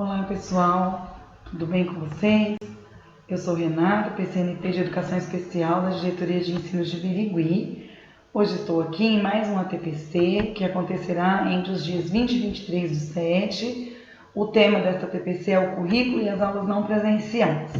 Olá pessoal, tudo bem com vocês? Eu sou Renata, PCNP de Educação Especial da Diretoria de Ensino de Birigui. Hoje estou aqui em mais um ATPC que acontecerá entre os dias 20 e 23 do 7. O tema desta ATPC é o currículo e as aulas não presenciais.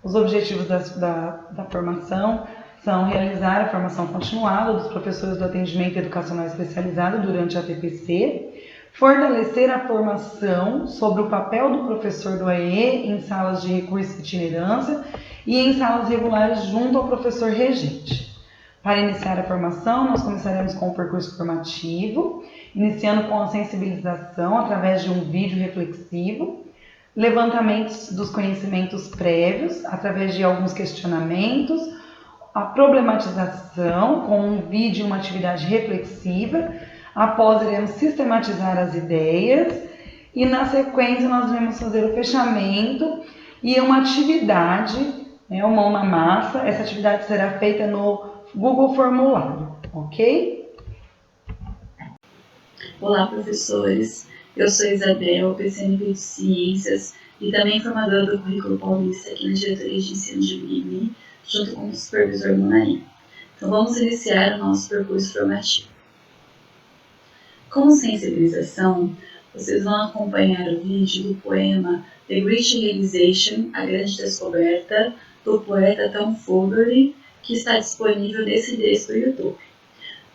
Os objetivos da formação são realizar a formação continuada dos professores do atendimento educacional especializado durante a ATPC, fortalecer a formação sobre o papel do professor do AEE em salas de recurso e itinerância e em salas regulares junto ao professor regente. Para iniciar a formação, nós começaremos com o percurso formativo, iniciando com a sensibilização através de um vídeo reflexivo, levantamentos dos conhecimentos prévios através de alguns questionamentos, a problematização com um vídeo e uma atividade reflexiva. Após, iremos sistematizar as ideias e, na sequência, nós iremos fazer o fechamento e uma atividade, o mão na massa. Essa atividade será feita no Google Formulário, ok? Olá, professores. Eu sou Isabel, PCNP de Ciências e também formadora do Currículo Paulista aqui na Diretoria de Ensino de Birigui, junto com o supervisor Munaí. Então, vamos iniciar o nosso percurso formativo. Como sensibilização, vocês vão acompanhar o vídeo do poema The Great Realization, A Grande Descoberta, do poeta Tom Foolery, que está disponível nesse endereço do YouTube.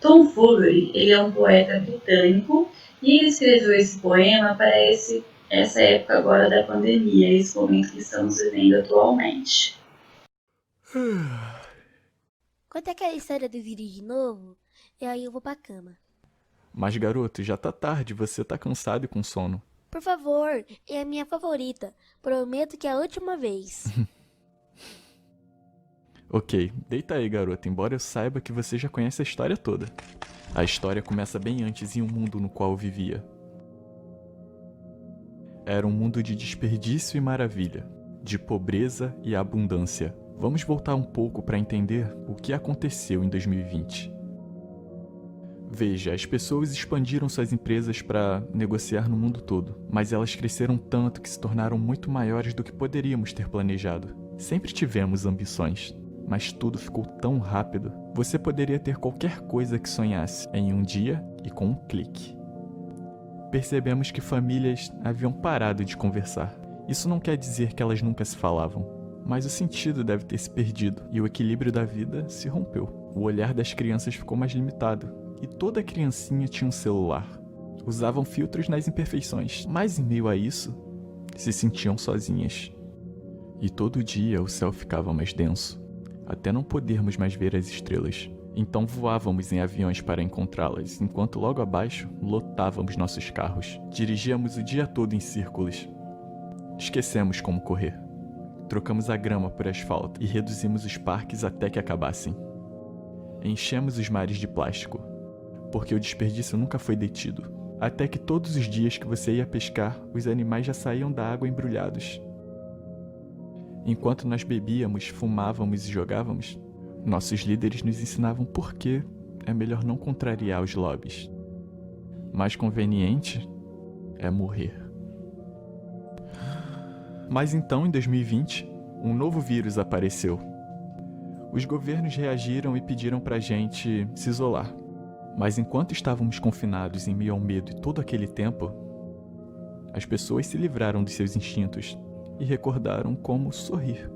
Tom Foolery, ele é um poeta britânico e ele escreveu esse poema para essa época agora da pandemia, esse momento que estamos vivendo atualmente. Conta aquela história do vídeo de novo, e aí eu vou pra cama. Mas, garoto, já tá tarde, você tá cansado e com sono. Por favor, é a minha favorita. Prometo que é a última vez. Ok, deita aí, garoto, embora eu saiba que você já conhece a história toda. A história começa bem antes em um mundo no qual eu vivia. Era um mundo de desperdício e maravilha, de pobreza e abundância. Vamos voltar um pouco para entender o que aconteceu em 2020. Veja, as pessoas expandiram suas empresas para negociar no mundo todo, mas elas cresceram tanto que se tornaram muito maiores do que poderíamos ter planejado. Sempre tivemos ambições, mas tudo ficou tão rápido. Você poderia ter qualquer coisa que sonhasse em um dia e com um clique. Percebemos que famílias haviam parado de conversar. Isso não quer dizer que elas nunca se falavam, mas o sentido deve ter se perdido e o equilíbrio da vida se rompeu. O olhar das crianças ficou mais limitado. E toda criancinha tinha um celular. Usavam filtros nas imperfeições, mas em meio a isso, se sentiam sozinhas. E todo dia o céu ficava mais denso, até não podermos mais ver as estrelas. Então voávamos em aviões para encontrá-las, enquanto logo abaixo lotávamos nossos carros. Dirigíamos o dia todo em círculos. Esquecemos como correr. Trocamos a grama por asfalto e reduzimos os parques até que acabassem. Enchemos os mares de plástico, porque o desperdício nunca foi detido. Até que todos os dias que você ia pescar, os animais já saíam da água embrulhados. Enquanto nós bebíamos, fumávamos e jogávamos, nossos líderes nos ensinavam por que é melhor não contrariar os lobbies. Mais conveniente é morrer. Mas então, em 2020, um novo vírus apareceu. Os governos reagiram e pediram pra gente se isolar. Mas enquanto estávamos confinados em meio ao medo e todo aquele tempo, as pessoas se livraram dos seus instintos e recordaram como sorrir.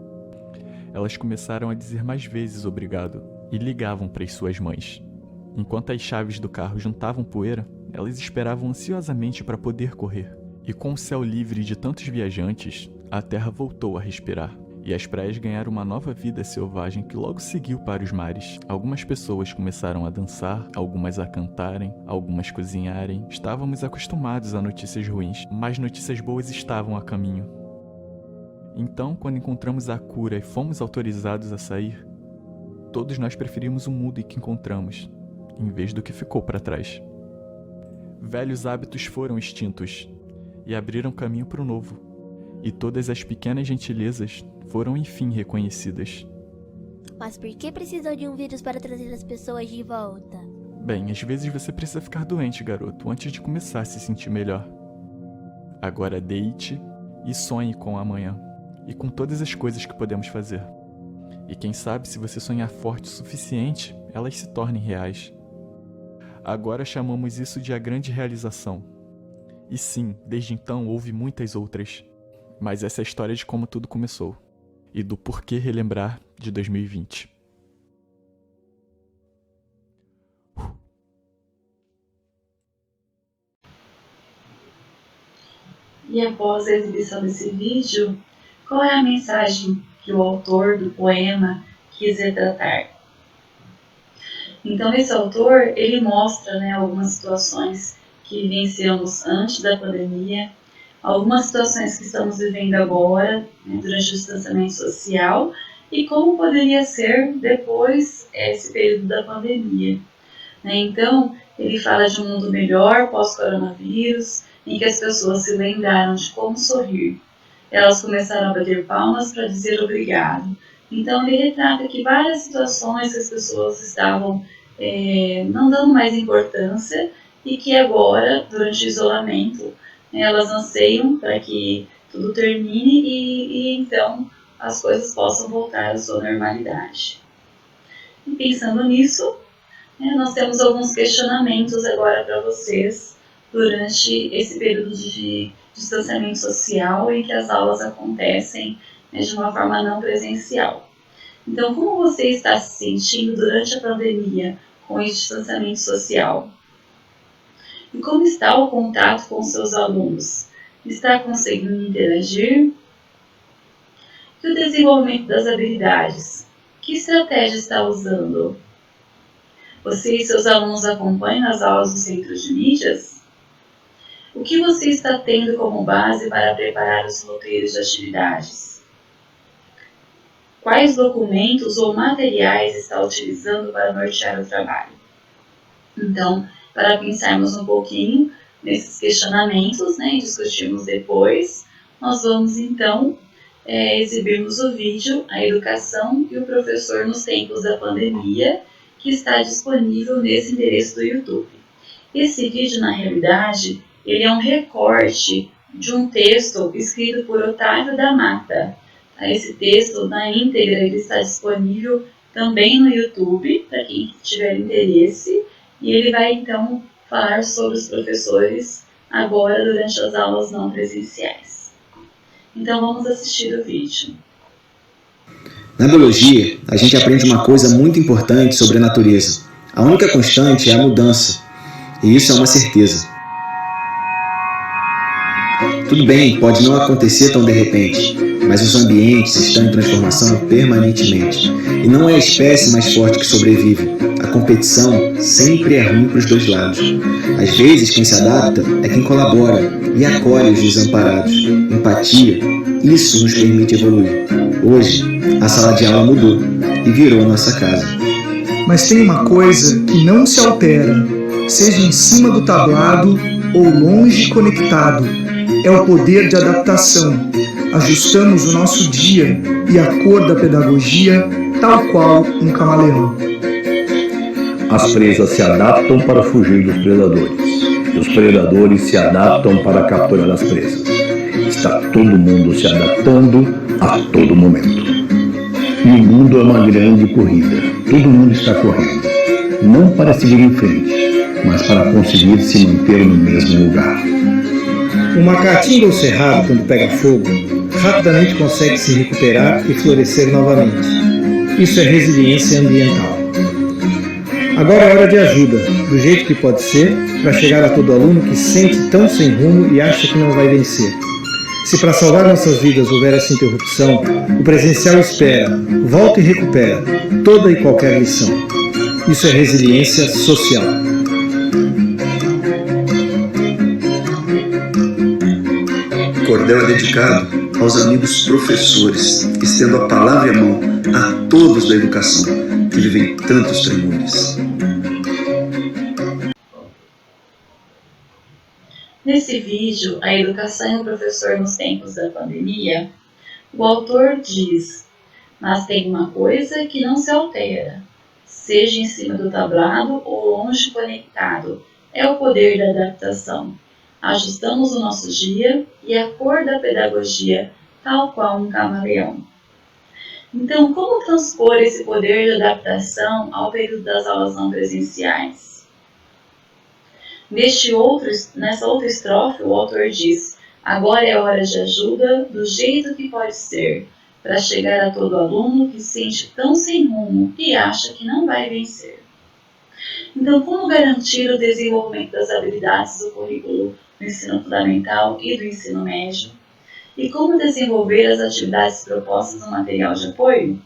Elas começaram a dizer mais vezes obrigado e ligavam para as suas mães. Enquanto as chaves do carro juntavam poeira, elas esperavam ansiosamente para poder correr. E com o céu livre de tantos viajantes, a terra voltou a respirar. E as praias ganharam uma nova vida selvagem que logo seguiu para os mares. Algumas pessoas começaram a dançar, algumas a cantarem, algumas cozinharem. Estávamos acostumados a notícias ruins, mas notícias boas estavam a caminho. Então, quando encontramos a cura e fomos autorizados a sair, todos nós preferimos o mundo que encontramos, em vez do que ficou para trás. Velhos hábitos foram extintos e abriram caminho para o novo. E todas as pequenas gentilezas foram enfim reconhecidas. Mas por que precisou de um vírus para trazer as pessoas de volta? Bem, às vezes você precisa ficar doente, garoto, antes de começar a se sentir melhor. Agora deite e sonhe com o amanhã e com todas as coisas que podemos fazer. E quem sabe, se você sonhar forte o suficiente, elas se tornem reais. Agora chamamos isso de a grande realização. E sim, desde então houve muitas outras. Mas essa é a história de como tudo começou. E do porquê relembrar de 2020. E após a exibição desse vídeo, qual é a mensagem que o autor do poema quis retratar? Então, esse autor, ele mostra, algumas situações que vivenciamos antes da pandemia, algumas situações que estamos vivendo agora, durante o distanciamento social, e como poderia ser depois esse período da pandemia. Então, ele fala de um mundo melhor pós-coronavírus, em que as pessoas se lembraram de como sorrir. Elas começaram a bater palmas para dizer obrigado. Então, ele retrata que várias situações que as pessoas estavam não dando mais importância e que agora, durante o isolamento, elas anseiam para que tudo termine e então as coisas possam voltar à sua normalidade. E pensando nisso, nós temos alguns questionamentos agora para vocês durante esse período de distanciamento social em que as aulas acontecem de uma forma não presencial. Então, como você está se sentindo durante a pandemia com esse distanciamento social? E como está o contato com seus alunos? Está conseguindo interagir? E o desenvolvimento das habilidades? Que estratégia está usando? Você e seus alunos acompanham as aulas do Centro de Mídias? O que você está tendo como base para preparar os roteiros de atividades? Quais documentos ou materiais está utilizando para nortear o trabalho? Então, para pensarmos um pouquinho nesses questionamentos, e discutirmos depois, nós vamos então exibirmos o vídeo A Educação e o Professor nos Tempos da Pandemia, que está disponível nesse endereço do YouTube. Esse vídeo, na realidade, ele é um recorte de um texto escrito por Otávio da Mata. Esse texto, na íntegra, ele está disponível também no YouTube, para quem tiver interesse, e ele vai, então, falar sobre os professores agora durante as aulas não presenciais. Então, vamos assistir o vídeo. Na biologia, a gente aprende uma coisa muito importante sobre a natureza. A única constante é a mudança, e isso é uma certeza. Tudo bem, pode não acontecer tão de repente, mas os ambientes estão em transformação permanentemente. E não é a espécie mais forte que sobrevive. A competição sempre é ruim para os dois lados. Às vezes, quem se adapta é quem colabora e acolhe os desamparados. Empatia, isso nos permite evoluir. Hoje, a sala de aula mudou e virou nossa casa. Mas tem uma coisa que não se altera, seja em cima do tablado ou longe conectado. É o poder de adaptação. Ajustamos o nosso dia e a cor da pedagogia, tal qual um camaleão. As presas se adaptam para fugir dos predadores. E os predadores se adaptam para capturar as presas. Está todo mundo se adaptando a todo momento. E o mundo é uma grande corrida. Todo mundo está correndo. Não para seguir em frente, mas para conseguir se manter no mesmo lugar. Uma caatinga ou cerrado, quando pega fogo, rapidamente consegue se recuperar e florescer novamente. Isso é resiliência ambiental. Agora é hora de ajuda, do jeito que pode ser, para chegar a todo aluno que se sente tão sem rumo e acha que não vai vencer. Se para salvar nossas vidas houver essa interrupção, o presencial espera, volta e recupera toda e qualquer lição. Isso é resiliência social. O cordel é dedicado aos amigos professores, estendo a palavra e a mão a todos da educação, que vivem tantos tremores. Nesse vídeo, A Educação e o Professor nos Tempos da Pandemia, o autor diz: mas tem uma coisa que não se altera, seja em cima do tablado ou longe conectado, é o poder da adaptação. ajustamos o nosso dia e a cor da pedagogia, tal qual um camaleão. Então, como transpor esse poder de adaptação ao período das aulas não presenciais? Nessa outra estrofe, o autor diz: agora é hora de ajuda, do jeito que pode ser, para chegar a todo aluno que se sente tão sem rumo e acha que não vai vencer. Então, como garantir o desenvolvimento das habilidades do currículo do ensino fundamental e do ensino médio? E como desenvolver as atividades propostas no material de apoio?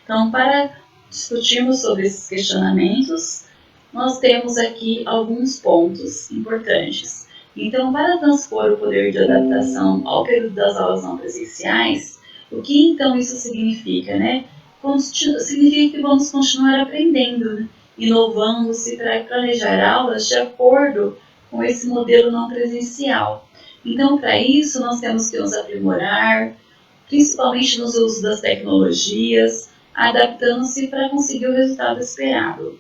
Então, para discutirmos sobre esses questionamentos, nós temos aqui alguns pontos importantes. Então, para transpor o poder de adaptação ao período das aulas não presenciais, o que então isso significa, né? Significa que vamos continuar aprendendo, né? Inovando-se para planejar aulas de acordo com esse modelo não presencial. Então, para isso, nós temos que nos aprimorar, principalmente nos usos das tecnologias, adaptando-se para conseguir o resultado esperado.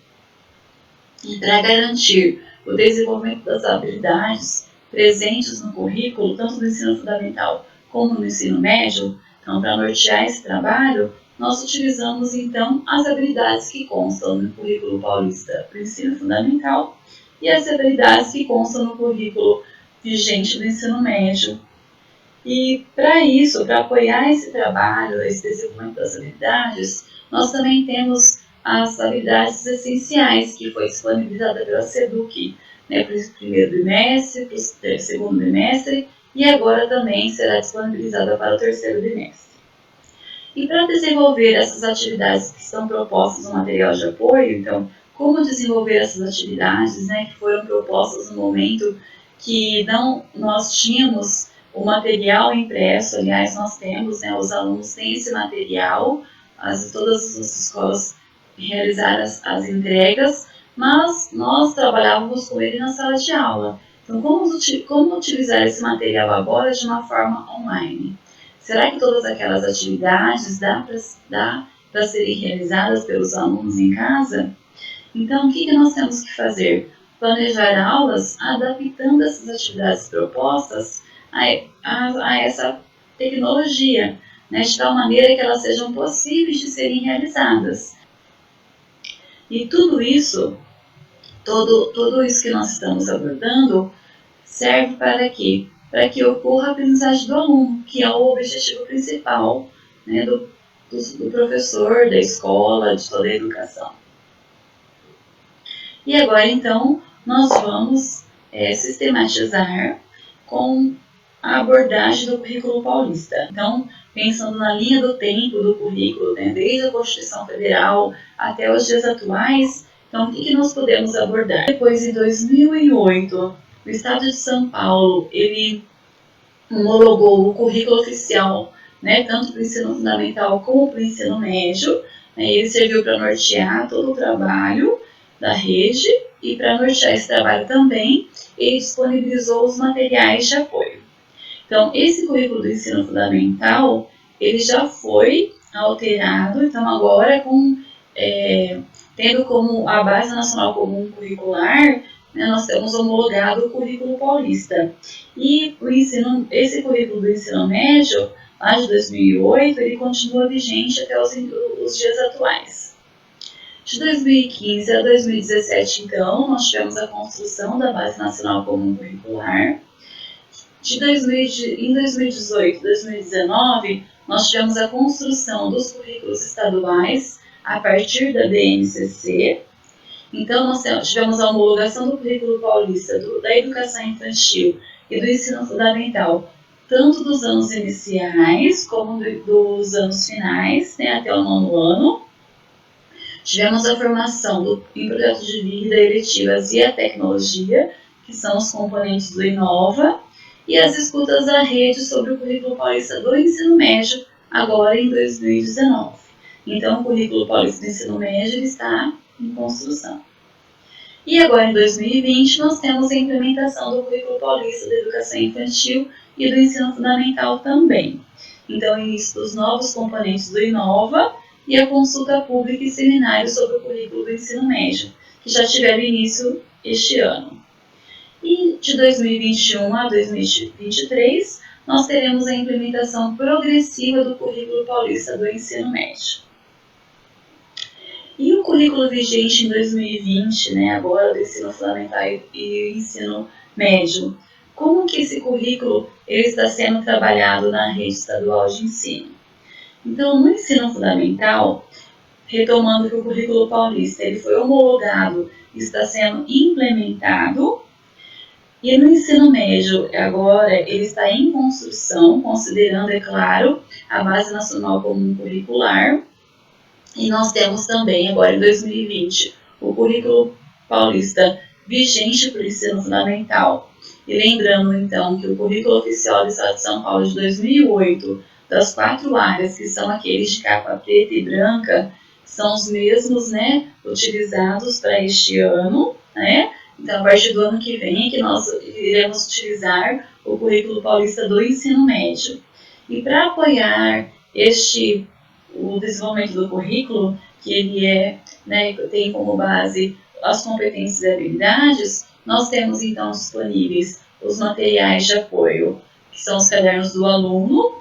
E para garantir o desenvolvimento das habilidades presentes no currículo, tanto no ensino fundamental como no ensino médio, então, para nortear esse trabalho, nós utilizamos, então, as habilidades que constam no currículo paulista para o ensino fundamental e as habilidades que constam no currículo vigente do ensino médio. E, para isso, para apoiar esse trabalho, esse desenvolvimento das habilidades, nós também temos as habilidades essenciais que foi disponibilizada pela SEDUC, né, para o primeiro bimestre, para o segundo bimestre, e agora também será disponibilizada para o terceiro bimestre. E para desenvolver essas atividades que estão propostas no material de apoio, então, como desenvolver essas atividades, né, que foram propostas no momento que nós tínhamos o material impresso, aliás, nós temos, né, os alunos têm esse material, todas as escolas realizaram as entregas, mas nós trabalhávamos com ele na sala de aula. Então, como utilizar esse material agora de uma forma online? Será que todas aquelas atividades dá para serem realizadas pelos alunos em casa? Então, o que nós temos que fazer? Planejar aulas adaptando essas atividades propostas a essa tecnologia, né, de tal maneira que elas sejam possíveis de serem realizadas. E tudo isso que nós estamos abordando serve para quê? Para que ocorra a aprendizagem do aluno, que é o objetivo principal, né, do professor, da escola, de toda a educação. E agora, então, nós vamos sistematizar com a abordagem do currículo paulista. Então, pensando na linha do tempo do currículo, né, desde a Constituição Federal até os dias atuais, então, o que nós podemos abordar? Depois, em 2008, o Estado de São Paulo, ele homologou o currículo oficial, né, tanto para o ensino fundamental como para o ensino médio, né, ele serviu para nortear todo o trabalho da rede e para nortear esse trabalho também, ele disponibilizou os materiais de apoio. Então, esse currículo do ensino fundamental, ele já foi alterado, então agora tendo como a Base Nacional Comum Curricular, né, nós temos homologado o currículo paulista. E esse currículo do ensino médio, lá de 2008, ele continua vigente até os dias atuais. De 2015 a 2017, então, nós tivemos a construção da Base Nacional Comum Curricular. Em 2018 e 2019, nós tivemos a construção dos currículos estaduais a partir da BNCC. Então, nós tivemos a homologação do currículo paulista, da educação infantil e do ensino fundamental, tanto dos anos iniciais como dos anos finais, né, até o 9º ano. Tivemos a formação em projeto de vida, eletivas e a tecnologia, que são os componentes do Inova, e as escutas da rede sobre o currículo paulista do ensino médio, agora em 2019. Então, o currículo paulista do ensino médio está em construção. E agora, em 2020, nós temos a implementação do currículo paulista da educação infantil e do ensino fundamental também. Então, o início dos novos componentes do Inova e a consulta pública e seminário sobre o currículo do ensino médio, que já tiveram início este ano. E de 2021 a 2023, nós teremos a implementação progressiva do Currículo Paulista do Ensino Médio. E o currículo vigente em 2020, né, agora do ensino fundamental e ensino médio, como que esse currículo ele está sendo trabalhado na rede estadual de ensino? Então, no ensino fundamental, retomando que o currículo paulista ele foi homologado e está sendo implementado, e no ensino médio, agora, ele está em construção, considerando, é claro, a Base Nacional Comum Curricular. E nós temos também, agora em 2020, o currículo paulista vigente para o ensino fundamental. E lembrando, então, que o currículo oficial do Estado de São Paulo de 2008, das 4 áreas, que são aqueles de capa preta e branca, são os mesmos, né, utilizados para este ano, né? Então, a partir do ano que vem é que nós iremos utilizar o currículo paulista do ensino médio. E para apoiar o desenvolvimento do currículo, que ele né, tem como base as competências e habilidades, nós temos então disponíveis os materiais de apoio, que são os cadernos do aluno,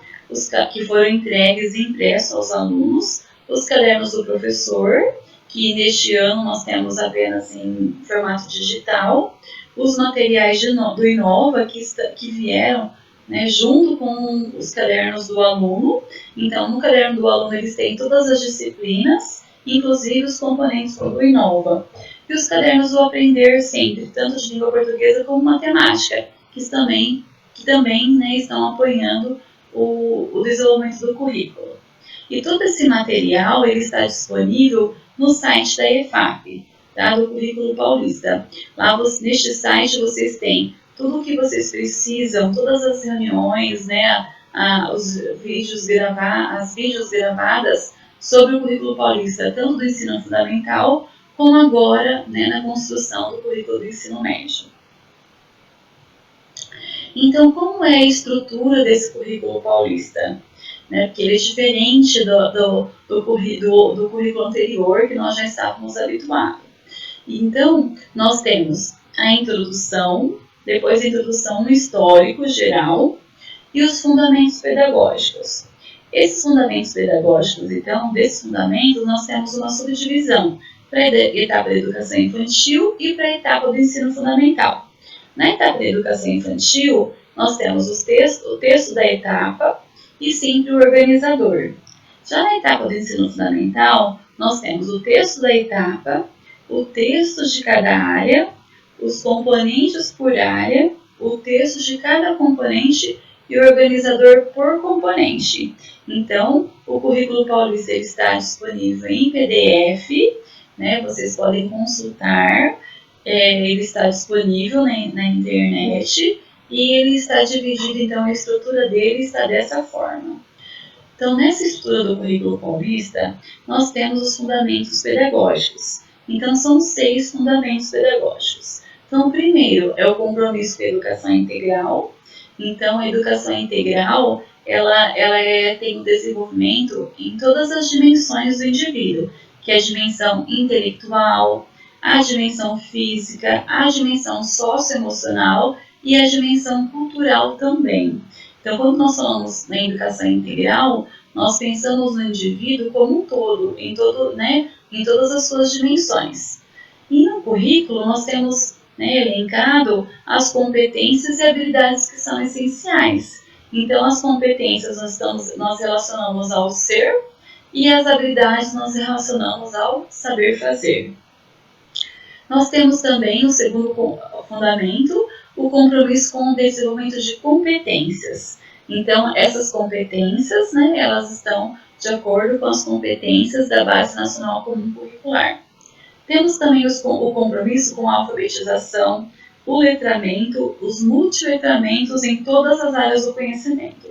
que foram entregues e impressos aos alunos, os cadernos do professor, que neste ano nós temos apenas em formato digital, os materiais do Inova, que vieram, né, junto com os cadernos do aluno. Então, no caderno do aluno eles têm todas as disciplinas, inclusive os componentes do Inova. E os cadernos do Aprender Sempre, tanto de língua portuguesa como matemática, que também né, estão apoiando o desenvolvimento do currículo. E todo esse material ele está disponível no site da EFAP, tá, do Currículo Paulista. Lá neste site vocês têm tudo o que vocês precisam, todas as reuniões, né, as vídeos gravadas sobre o Currículo Paulista, tanto do ensino fundamental, como agora, né, na construção do currículo do ensino médio. Então, como é a estrutura desse currículo paulista? Né, porque ele é diferente do currículo anterior, que nós já estávamos habituados. Então, nós temos a introdução, depois a introdução no histórico geral e os fundamentos pedagógicos. Esses fundamentos pedagógicos, então, desses fundamentos, nós temos uma subdivisão para a etapa da educação infantil e para a etapa do ensino fundamental. Na etapa da educação infantil, nós temos o texto da etapa e sempre o organizador. Já na etapa do ensino fundamental, nós temos o texto da etapa, o texto de cada área, os componentes por área, o texto de cada componente e o organizador por componente. Então, o Currículo Paulista está disponível em PDF, né? Vocês podem consultar, ele está disponível na internet e ele está dividido, então a estrutura dele está dessa forma. Então, nessa estrutura do Currículo Paulista, nós temos os fundamentos pedagógicos. Então, são 6 fundamentos pedagógicos. Então, o primeiro é o compromisso com a educação integral. Então, a educação integral, ela tem um desenvolvimento em todas as dimensões do indivíduo, que é a dimensão intelectual, a dimensão física, a dimensão socioemocional e a dimensão cultural também. Então, quando nós falamos na educação integral, nós pensamos no indivíduo como um todo, em todas as suas dimensões. E no currículo nós temos elencado as competências e habilidades que são essenciais. Então, as competências nós relacionamos ao ser e as habilidades nós relacionamos ao saber fazer. Nós temos também o segundo fundamento, o compromisso com o desenvolvimento de competências. Então, essas competências, elas estão de acordo com as competências da Base Nacional Comum Curricular. Temos também o compromisso com a alfabetização, o letramento, os multiletramentos em todas as áreas do conhecimento.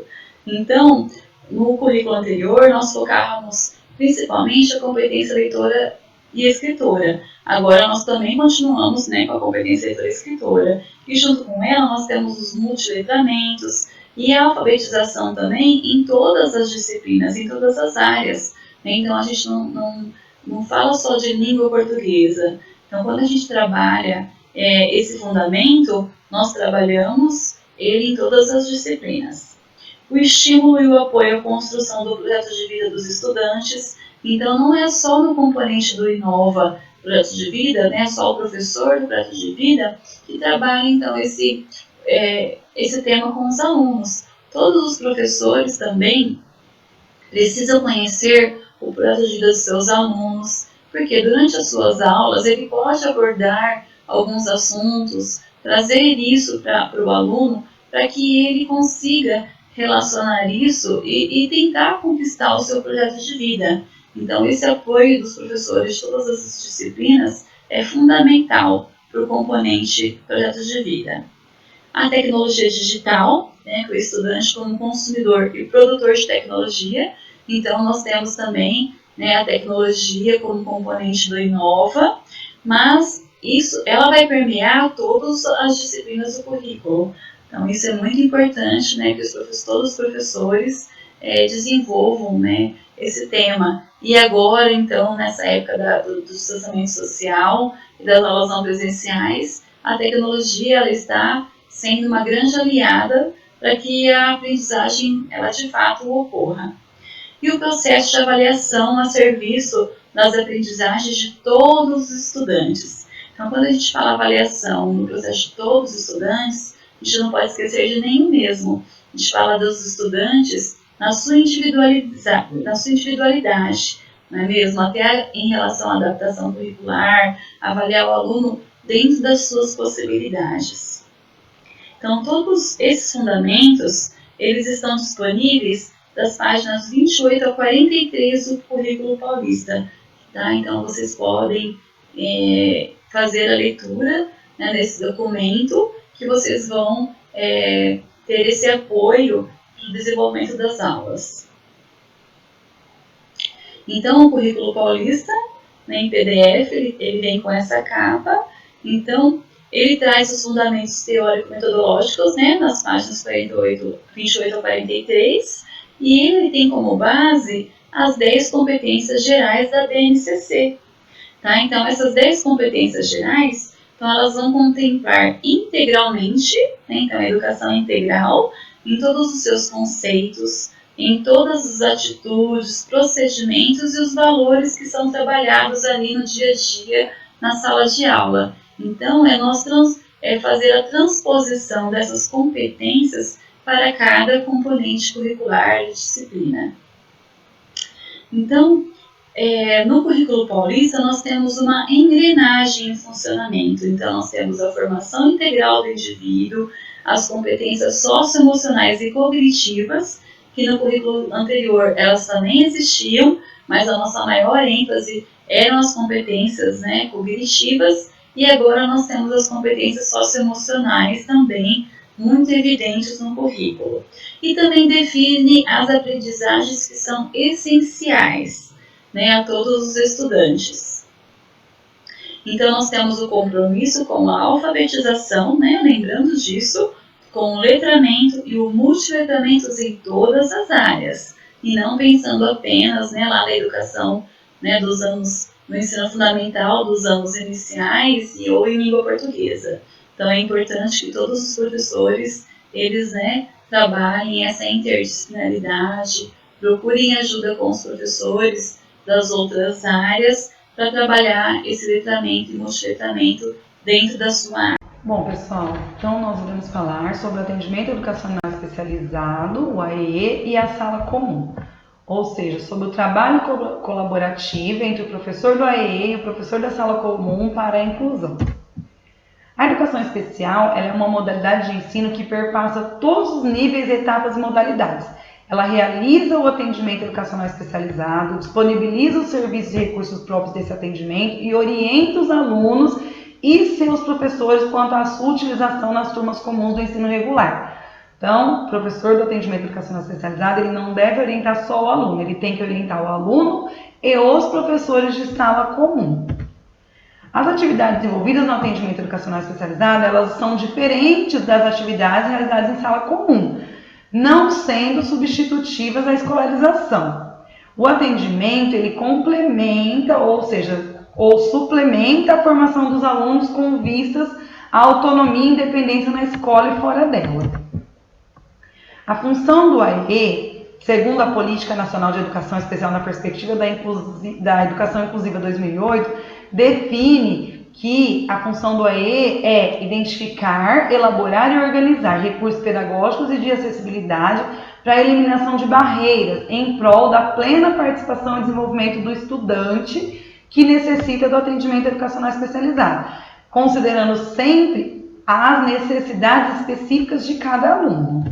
Então, no currículo anterior, nós focávamos principalmente a competência leitora e escritora. Agora, nós também continuamos com a competência leitora e escritora. E junto com ela, nós temos os multiletramentos e a alfabetização também em todas as disciplinas, em todas as áreas. Então, a gente não fala só de língua portuguesa. Então, quando a gente trabalha esse fundamento, nós trabalhamos ele em todas as disciplinas. O estímulo e o apoio à construção do projeto de vida dos estudantes. Então, não é só no componente do Inova Projeto de Vida, né, só o professor do Projeto de Vida que trabalha, então, esse tema com os alunos. Todos os professores também precisam conhecer o projeto de vida dos seus alunos, porque durante as suas aulas ele pode abordar alguns assuntos, trazer isso para o aluno, para que ele consiga relacionar isso e tentar conquistar o seu projeto de vida. Então, esse apoio dos professores de todas as disciplinas é fundamental para o componente projeto de vida. A tecnologia digital, né, que o estudante como consumidor e produtor de tecnologia. Então, nós temos também, né, a tecnologia como componente do Inova, mas ela vai permear todas as disciplinas do currículo. Então, isso é muito importante, né, que todos os professores desenvolvam, né, esse tema. E agora, então, nessa época do distanciamento social e das aulas não presenciais, a tecnologia ela está sendo uma grande aliada para que a aprendizagem ela de fato ocorra. E o processo de avaliação a serviço das aprendizagens de todos os estudantes. Então, quando a gente fala avaliação no processo de todos os estudantes, a gente não pode esquecer de nenhum mesmo. A gente fala dos estudantes na sua individualidade, não é mesmo? Até em relação à adaptação curricular, avaliar o aluno dentro das suas possibilidades. Então, todos esses fundamentos, eles estão disponíveis das páginas 28 a 43 do Currículo Paulista. Tá? Então, vocês podem fazer a leitura, né, desse documento, que vocês vão ter esse apoio no desenvolvimento das aulas. Então, o Currículo Paulista, né, em PDF, ele vem com essa capa. Então, ele traz os fundamentos teórico-metodológicos, né, nas páginas 28 a 43, e ele tem como base as 10 competências gerais da BNCC. Tá? Então, essas 10 competências gerais, então, elas vão contemplar integralmente, né, então, a educação integral, em todos os seus conceitos, em todas as atitudes, procedimentos e os valores que são trabalhados ali no dia a dia na sala de aula. Então, nós fazer a transposição dessas competências para cada componente curricular de disciplina. Então, no Currículo Paulista, nós temos uma engrenagem em funcionamento. Então, nós temos a formação integral do indivíduo, as competências socioemocionais e cognitivas, que no currículo anterior elas também existiam, mas a nossa maior ênfase eram as competências, né, cognitivas, e agora nós temos as competências socioemocionais também muito evidentes no currículo. E também define as aprendizagens que são essenciais, né, a todos os estudantes. Então, nós temos o compromisso com a alfabetização, né, lembrando disso, com o letramento e o multiletramento em todas as áreas, e não pensando apenas, né, lá na educação, né, dos anos, no ensino fundamental, dos anos iniciais ou em língua portuguesa. Então, é importante que todos os professores, eles, né, trabalhem essa interdisciplinaridade, procurem ajuda com os professores das outras áreas para trabalhar esse letramento e multiletramento dentro da sua área. Bom, pessoal, então nós vamos falar sobre o atendimento educacional especializado, o AEE, e a sala comum. Ou seja, sobre o trabalho colaborativo entre o professor do AEE e o professor da sala comum para a inclusão. A educação especial ela é uma modalidade de ensino que perpassa todos os níveis, etapas e modalidades. Ela realiza o atendimento educacional especializado, disponibiliza os serviços e recursos próprios desse atendimento e orienta os alunos e seus professores quanto à sua utilização nas turmas comuns do ensino regular. Então, o professor do atendimento educacional especializado, ele não deve orientar só o aluno, ele tem que orientar o aluno e os professores de sala comum. As atividades desenvolvidas no atendimento educacional especializado, elas são diferentes das atividades realizadas em sala comum, não sendo substitutivas à escolarização. O atendimento, ele complementa, ou seja, ou suplementa a formação dos alunos com vistas à autonomia e independência na escola e fora dela. A função do AEE, segundo a Política Nacional de Educação Especial na perspectiva da Educação Inclusiva 2008, define que a função do AEE é identificar, elaborar e organizar recursos pedagógicos e de acessibilidade para a eliminação de barreiras em prol da plena participação e desenvolvimento do estudante que necessita do atendimento educacional especializado, considerando sempre as necessidades específicas de cada aluno.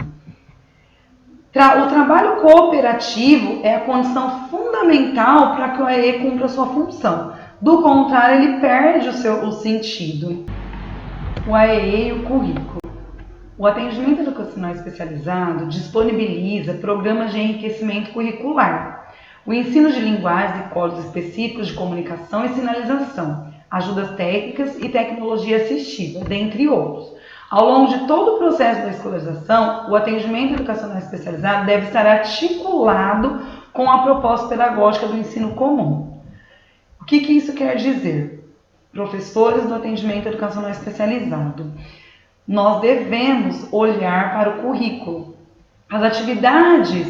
O trabalho cooperativo é a condição fundamental para que o AEE cumpra a sua função. Do contrário, ele perde o sentido. O AEE e o currículo. O atendimento educacional especializado disponibiliza programas de enriquecimento curricular, o ensino de linguagens e códigos específicos de comunicação e sinalização, ajudas técnicas e tecnologia assistiva, dentre outros. Ao longo de todo o processo da escolarização, o atendimento educacional especializado deve estar articulado com a proposta pedagógica do ensino comum. O que isso quer dizer? Professores do atendimento educacional especializado, nós devemos olhar para o currículo. As atividades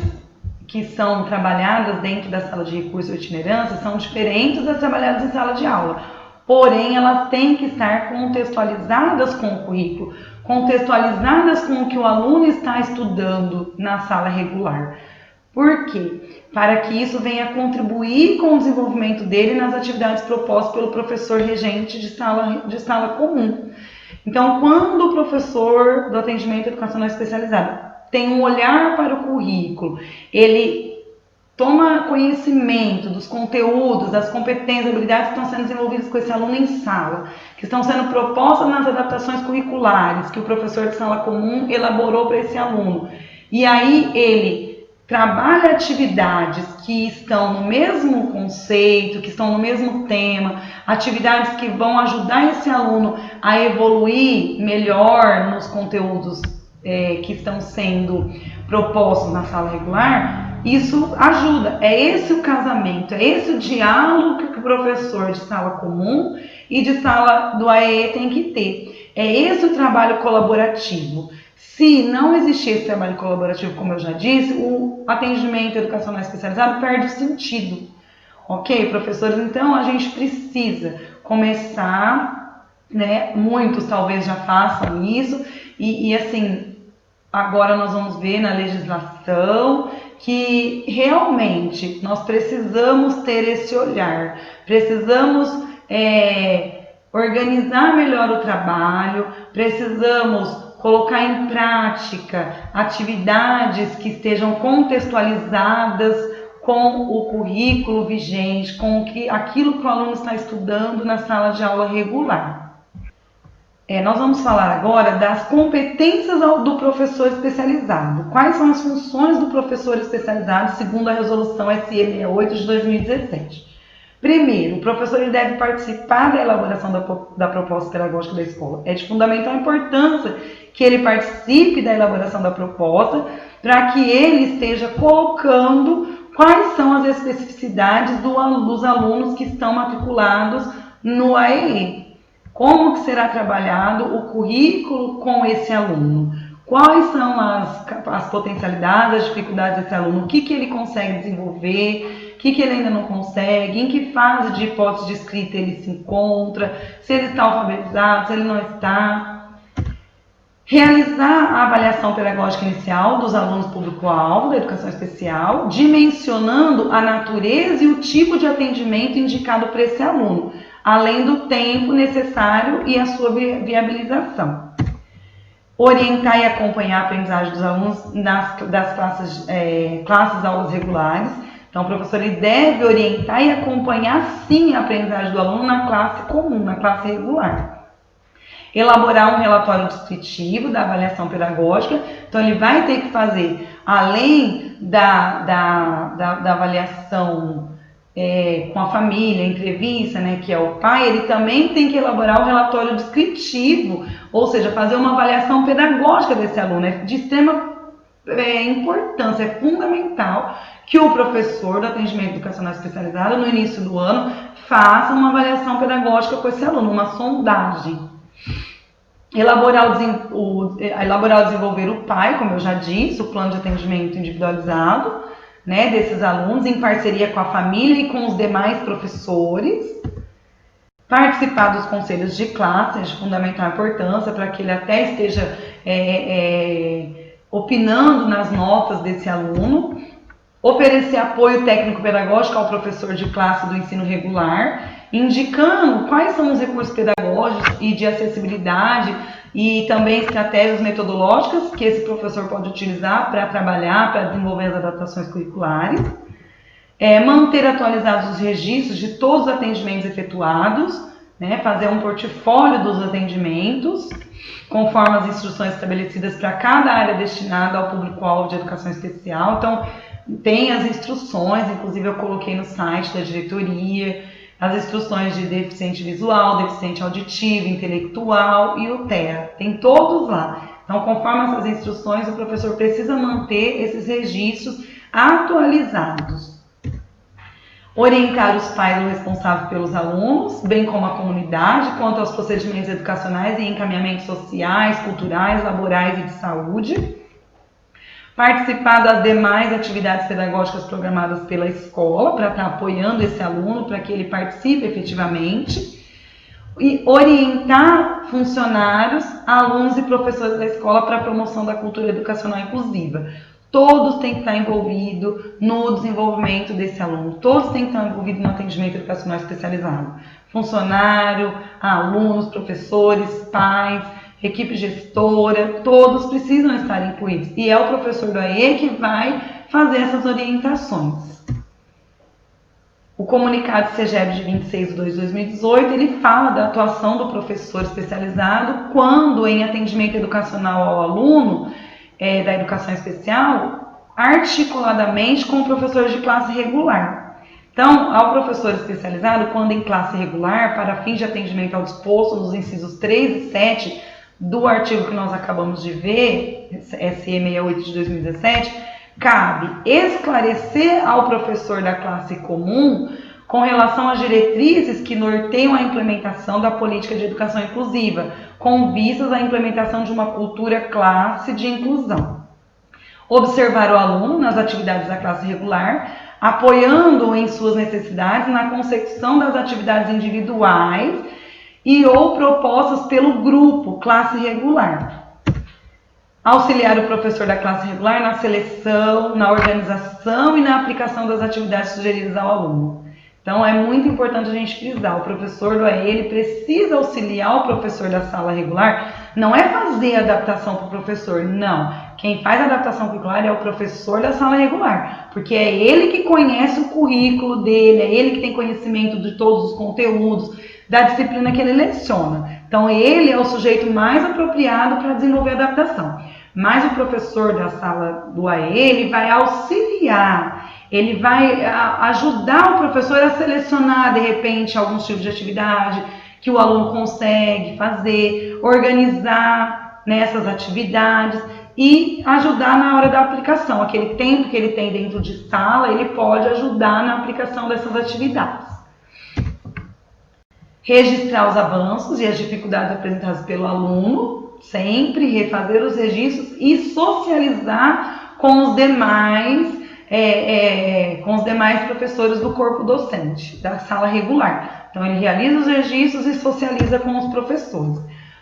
que são trabalhadas dentro da sala de recurso e itinerância são diferentes das trabalhadas em sala de aula, porém elas têm que estar contextualizadas com o currículo, contextualizadas com o que o aluno está estudando na sala regular. Por quê? Para que isso venha contribuir com o desenvolvimento dele nas atividades propostas pelo professor regente de sala comum. Então, quando o professor do atendimento educacional especializado tem um olhar para o currículo, ele toma conhecimento dos conteúdos, das competências, habilidades que estão sendo desenvolvidas com esse aluno em sala, que estão sendo propostas nas adaptações curriculares que o professor de sala comum elaborou para esse aluno. E aí ele trabalha atividades que estão no mesmo conceito, que estão no mesmo tema, atividades que vão ajudar esse aluno a evoluir melhor nos conteúdos que estão sendo propostos na sala regular. Isso ajuda, é esse o casamento, é esse o diálogo que o professor de sala comum e de sala do AEE tem que ter. É esse o trabalho colaborativo. Se não existir esse trabalho colaborativo, como eu já disse, o atendimento educacional especializado perde o sentido. Ok, professores? Então, a gente precisa começar, né? Muitos talvez já façam isso, e assim, agora nós vamos ver na legislação que realmente nós precisamos ter esse olhar, precisamos organizar melhor o trabalho, precisamos colocar em prática atividades que estejam contextualizadas com o currículo vigente, com aquilo que o aluno está estudando na sala de aula regular. Nós vamos falar agora das competências do professor especializado. Quais são as funções do professor especializado segundo a resolução SE 68 de 2017? Primeiro, o professor ele deve participar da elaboração da proposta pedagógica da escola. É de fundamental importância que ele participe da elaboração da proposta para que ele esteja colocando quais são as especificidades dos alunos que estão matriculados no AEE. Como que será trabalhado o currículo com esse aluno? Quais são as potencialidades, as dificuldades desse aluno? O que ele consegue desenvolver? O que ele ainda não consegue? Em que fase de hipótese de escrita ele se encontra? Se ele está alfabetizado, se ele não está? Realizar a avaliação pedagógica inicial dos alunos público-alvo da educação especial, dimensionando a natureza e o tipo de atendimento indicado para esse aluno, além do tempo necessário e a sua viabilização. Orientar e acompanhar a aprendizagem dos alunos das classes aulas regulares. Então, o professor ele deve orientar e acompanhar, sim, a aprendizagem do aluno na classe comum, na classe regular. Elaborar um relatório descritivo da avaliação pedagógica. Então, ele vai ter que fazer, além da avaliação com a família, entrevista, né, que é o pai, ele também tem que elaborar um relatório descritivo, ou seja, fazer uma avaliação pedagógica desse aluno. É de extrema importância, é fundamental que o professor do atendimento educacional especializado, no início do ano, faça uma avaliação pedagógica com esse aluno, uma sondagem. Elaborar ou desenvolver o PAI, como eu já disse, o plano de atendimento individualizado, né, desses alunos, em parceria com a família e com os demais professores. Participar dos conselhos de classe é de fundamental importância para que ele até esteja opinando nas notas desse aluno. Oferecer apoio técnico-pedagógico ao professor de classe do ensino regular, indicando quais são os recursos pedagógicos e de acessibilidade e também estratégias metodológicas que esse professor pode utilizar para trabalhar, para desenvolver as adaptações curriculares. Manter atualizados os registros de todos os atendimentos efetuados, né, fazer um portfólio dos atendimentos, conforme as instruções estabelecidas para cada área destinada ao público-alvo de educação especial. Então, tem as instruções, inclusive eu coloquei no site da diretoria, as instruções de deficiente visual, deficiente auditivo, intelectual e o TEA. Tem todos lá. Então, conforme essas instruções, o professor precisa manter esses registros atualizados. Orientar os pais ou responsáveis pelos alunos, bem como a comunidade, quanto aos procedimentos educacionais e encaminhamentos sociais, culturais, laborais e de saúde. Participar das demais atividades pedagógicas programadas pela escola, para estar apoiando esse aluno, para que ele participe efetivamente. E orientar funcionários, alunos e professores da escola para a promoção da cultura educacional inclusiva. Todos têm que estar envolvidos no desenvolvimento desse aluno, todos têm que estar envolvidos no atendimento educacional especializado. Funcionário, alunos, professores, pais, equipe gestora, todos precisam estar incluídos. E é o professor do AE que vai fazer essas orientações. O comunicado CEGEB de 26/2/2018, ele fala da atuação do professor especializado quando em atendimento educacional ao aluno da educação especial, articuladamente com o professor de classe regular. Então, ao professor especializado, quando em classe regular, para fins de atendimento ao disposto nos incisos 3 e 7 do artigo que nós acabamos de ver, SE 68 de 2017, cabe esclarecer ao professor da classe comum com relação às diretrizes que norteiam a implementação da política de educação inclusiva, com vistas à implementação de uma cultura classe de inclusão. Observar o aluno nas atividades da classe regular, apoiando-o em suas necessidades na consecução das atividades individuais e ou propostas pelo grupo classe regular. Auxiliar o professor da classe regular na seleção, na organização e na aplicação das atividades sugeridas ao aluno. Então, é muito importante a gente frisar, o professor do AE, ele precisa auxiliar o professor da sala regular, não é fazer a adaptação para o professor, não. Quem faz a adaptação curricular é o professor da sala regular, porque é ele que conhece o currículo dele, é ele que tem conhecimento de todos os conteúdos, da disciplina que ele leciona. Então, ele é o sujeito mais apropriado para desenvolver a adaptação. Mas o professor da sala do AE, ele vai auxiliar, ele vai ajudar o professor a selecionar, de repente, alguns tipos de atividade que o aluno consegue fazer, organizar nessas atividades e ajudar na hora da aplicação. Aquele tempo que ele tem dentro de sala, ele pode ajudar na aplicação dessas atividades. Registrar os avanços e as dificuldades apresentadas pelo aluno, sempre refazer os registros e socializar com os demais professores do corpo docente, da sala regular. Então, ele realiza os registros e socializa com os professores.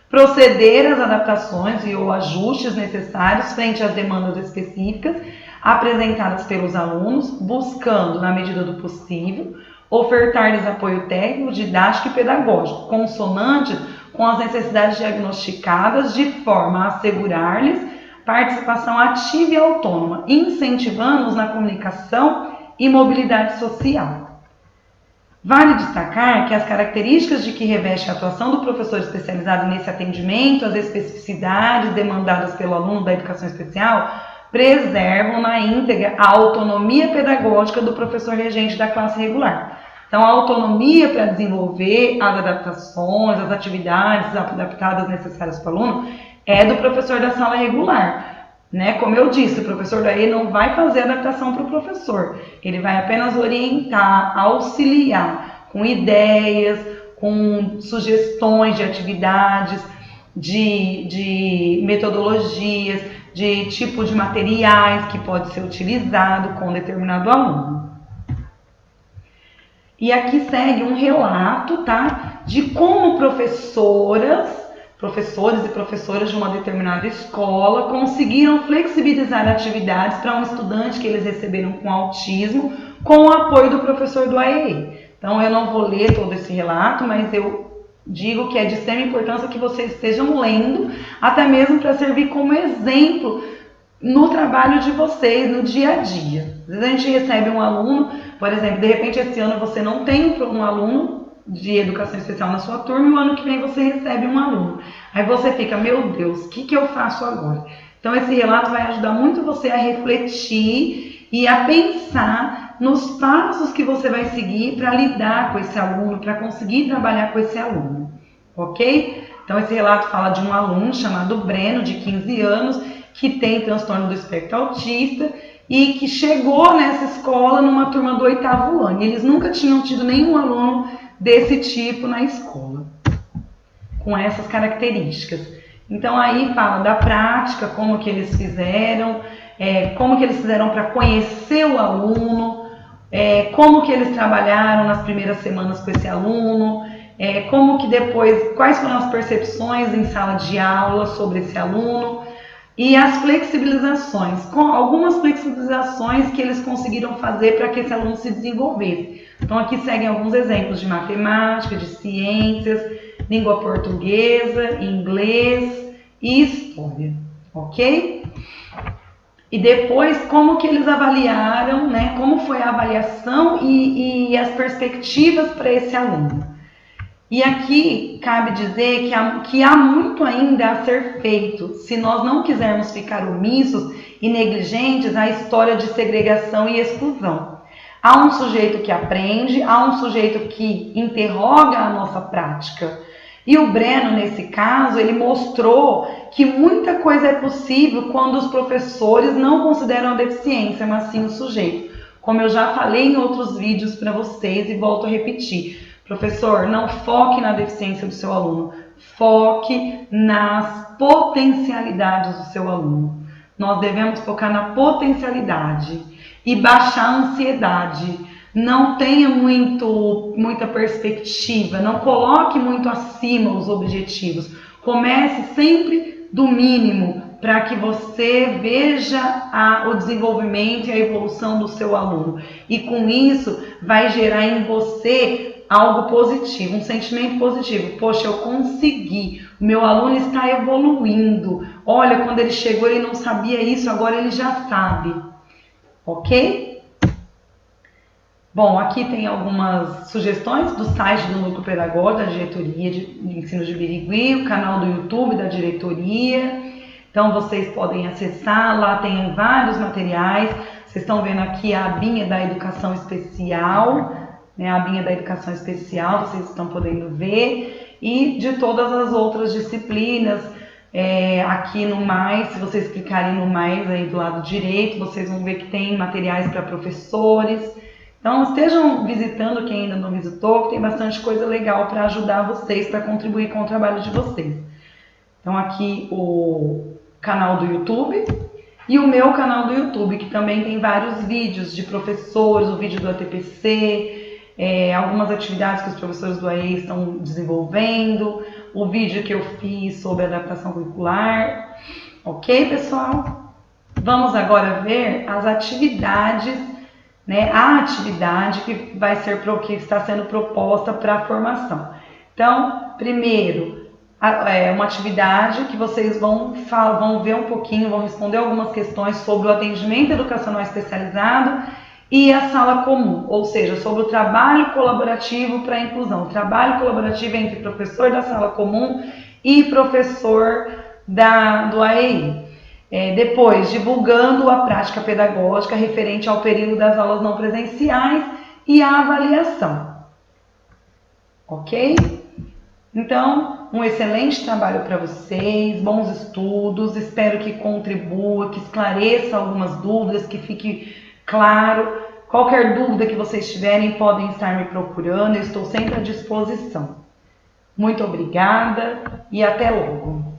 Proceder às adaptações e ou ajustes necessários frente às demandas específicas apresentadas pelos alunos, buscando, na medida do possível, ofertar-lhes apoio técnico, didático e pedagógico, consonantes com as necessidades diagnosticadas, de forma a assegurar-lhes participação ativa e autônoma, incentivando-os na comunicação e mobilidade social. Vale destacar que as características de que reveste a atuação do professor especializado nesse atendimento, as especificidades demandadas pelo aluno da educação especial, preservam na íntegra a autonomia pedagógica do professor regente da classe regular. Então, a autonomia para desenvolver as adaptações, as atividades adaptadas necessárias para o aluno, é do professor da sala regular. né? Como eu disse, o professor do AE não vai fazer adaptação para o professor, ele vai apenas orientar, auxiliar com ideias, com sugestões de atividades, de metodologias, de tipo de materiais que pode ser utilizado com determinado aluno. E aqui segue um relato, tá, de como professores e professoras de uma determinada escola conseguiram flexibilizar atividades para um estudante que eles receberam com autismo, com o apoio do professor do AEE. Então eu não vou ler todo esse relato, mas eu digo que é de extrema importância que vocês estejam lendo, até mesmo para servir como exemplo no trabalho de vocês, no dia a dia. Às vezes a gente recebe um aluno, por exemplo, de repente esse ano você não tem um aluno de educação especial na sua turma, e o ano que vem você recebe um aluno. Aí você fica, meu Deus, o que eu faço agora? Então esse relato vai ajudar muito você a refletir e a pensar nos passos que você vai seguir para lidar com esse aluno, para conseguir trabalhar com esse aluno, ok? Então esse relato fala de um aluno chamado Breno, de 15 anos, que tem transtorno do espectro autista e que chegou nessa escola numa turma do 8º ano. Eles nunca tinham tido nenhum aluno desse tipo na escola, com essas características. Então aí fala da prática, como que eles fizeram, para conhecer o aluno, como que eles trabalharam nas primeiras semanas com esse aluno, como que depois, quais foram as percepções em sala de aula sobre esse aluno, e as flexibilizações, com algumas flexibilizações que eles conseguiram fazer para que esse aluno se desenvolvesse. Então aqui seguem alguns exemplos de matemática, de ciências, língua portuguesa, inglês e história, ok? E depois como que eles avaliaram, né? Como foi a avaliação e as perspectivas para esse aluno. E aqui cabe dizer que há muito ainda a ser feito se nós não quisermos ficar omissos e negligentes à história de segregação e exclusão. Há um sujeito que aprende, há um sujeito que interroga a nossa prática. E o Breno, nesse caso, ele mostrou que muita coisa é possível quando os professores não consideram a deficiência, mas sim o sujeito. Como eu já falei em outros vídeos para vocês e volto a repetir. Professor, não foque na deficiência do seu aluno, foque nas potencialidades do seu aluno. Nós devemos focar na potencialidade e baixar a ansiedade. Não tenha muita perspectiva, não coloque muito acima os objetivos. Comece sempre do mínimo para que você veja o desenvolvimento e a evolução do seu aluno. E com isso vai gerar em você algo positivo, um sentimento positivo. Poxa, eu consegui, o meu aluno está evoluindo. Olha, quando ele chegou ele não sabia isso, agora ele já sabe. Ok? Bom, aqui tem algumas sugestões do site do Núcleo Pedagógico da Diretoria de Ensino de Birigui, o canal do YouTube da diretoria. Então vocês podem acessar, lá tem vários materiais. Vocês estão vendo aqui a abinha da educação especial, né, a abinha da educação especial, vocês estão podendo ver, e de todas as outras disciplinas, aqui no mais, se vocês clicarem no mais aí do lado direito, vocês vão ver que tem materiais para professores. Então estejam visitando quem ainda não visitou, que tem bastante coisa legal para ajudar vocês, para contribuir com o trabalho de vocês. Então aqui o canal do YouTube e o meu canal do YouTube, que também tem vários vídeos de professores, o vídeo do ATPC, algumas atividades que os professores do AE estão desenvolvendo, o vídeo que eu fiz sobre adaptação curricular. Ok, pessoal? Vamos agora ver as atividades, né? A atividade que está sendo proposta para a formação. Então, primeiro, uma atividade que vocês vão ver um pouquinho, vão responder algumas questões sobre o atendimento educacional especializado e a sala comum, ou seja, sobre o trabalho colaborativo para a inclusão. O trabalho colaborativo entre professor da sala comum e professor do AEI. Depois, divulgando a prática pedagógica referente ao período das aulas não presenciais e a avaliação. Ok? Então, um excelente trabalho para vocês, bons estudos, espero que contribua, que esclareça algumas dúvidas, que fique claro. Qualquer dúvida que vocês tiverem, podem estar me procurando, eu estou sempre à disposição. Muito obrigada e até logo!